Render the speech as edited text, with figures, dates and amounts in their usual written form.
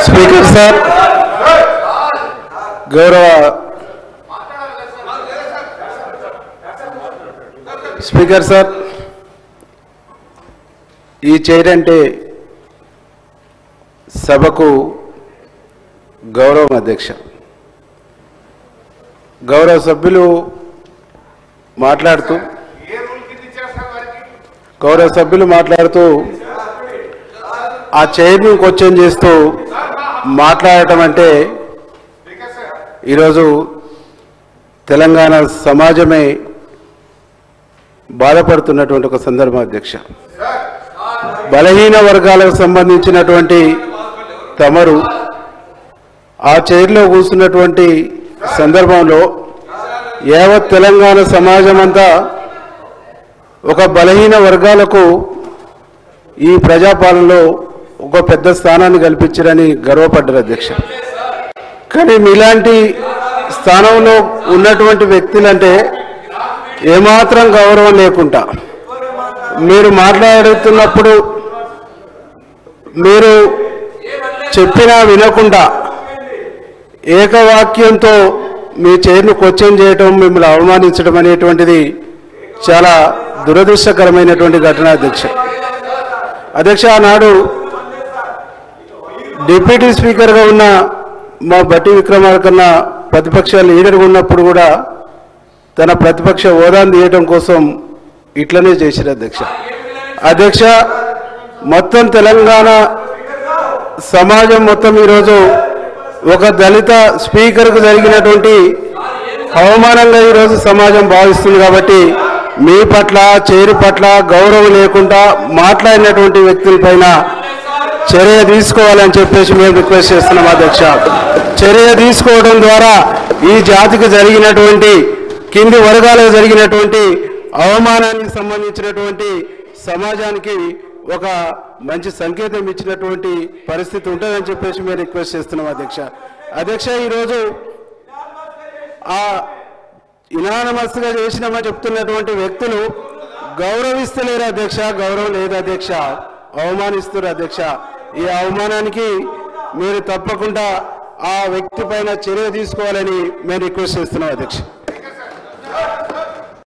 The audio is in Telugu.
స్పీకర్ సార్, గౌరవ స్పీకర్ సార్, ఈ చైర్ అంటే సభకు గౌరవం అధ్యక్ష. గౌరవ సభ్యులు మాట్లాడుతూ ఆ చైర్ని క్వశ్చన్ చేస్తూ మాట్లాడటం అంటే ఈరోజు తెలంగాణ సమాజమే బాధపడుతున్నటువంటి ఒక సందర్భం అధ్యక్ష. బలహీన వర్గాలకు సంబంధించినటువంటి తమరు ఆ చైర్లో కూర్చున్నటువంటి సందర్భంలో యావత్ తెలంగాణ సమాజం అంతా ఒక బలహీన వర్గాలకు ఈ ప్రజాపాలనలో ఒక పెద్ద స్థానాన్ని కల్పించారని గర్వపడ్డారు అధ్యక్ష. కానీ మీలాంటి స్థానంలో ఉన్నటువంటి వ్యక్తులంటే ఏమాత్రం గౌరవం లేకుండా మీరు మాట్లాడుతున్నప్పుడు మీరు చెప్పినా వినకుండా ఏకవాక్యంతో మీ చైర్ను క్వశ్చన్ చేయటం, మిమ్మల్ని అవమానించడం అనేటువంటిది చాలా దురదృష్టకరమైనటువంటి ఘటన అధ్యక్ష. ఆనాడు డిప్యూటీ స్పీకర్గా ఉన్న మా బట్టి విక్రమార్కన్న ప్రతిపక్ష లీడర్గా ఉన్నప్పుడు కూడా తన ప్రతిపక్ష హోదాను తీయడం కోసం ఇట్లనే చేశారు అధ్యక్ష. మొత్తం తెలంగాణ సమాజం మొత్తం ఈరోజు ఒక దళిత స్పీకర్కు జరిగినటువంటి అవమానంగా ఈరోజు సమాజం భావిస్తుంది. కాబట్టి మీ పట్ల, చైర్ పట్ల గౌరవం లేకుండా మాట్లాడినటువంటి వ్యక్తులపైన చర్య తీసుకోవాలని చెప్పేసి మేము రిక్వెస్ట్ చేస్తున్నాం అధ్యక్ష. చర్య తీసుకోవడం ద్వారా ఈ జాతికి జరిగినటువంటి, కింది వర్గాలకు జరిగినటువంటి అవమానానికి సంబంధించినటువంటి సమాజానికి ఒక మంచి సంకేతం ఇచ్చినటువంటి పరిస్థితి ఉంటుందని చెప్పేసి మేము రిక్వెస్ట్ చేస్తున్నాం అధ్యక్ష. ఈరోజు ఆ ఇనానమస్గా చేసినామని చెప్తున్నటువంటి వ్యక్తులు గౌరవిస్తలేరు అధ్యక్ష, గౌరవం లేదు అధ్యక్ష, అవమానిస్తున్నారు అధ్యక్ష. ఈ అవమానానికి మీరు తప్పకుండా ఆ వ్యక్తి పైన చర్య తీసుకోవాలని మేము రిక్వెస్ట్ చేస్తున్నాం అధ్యక్ష.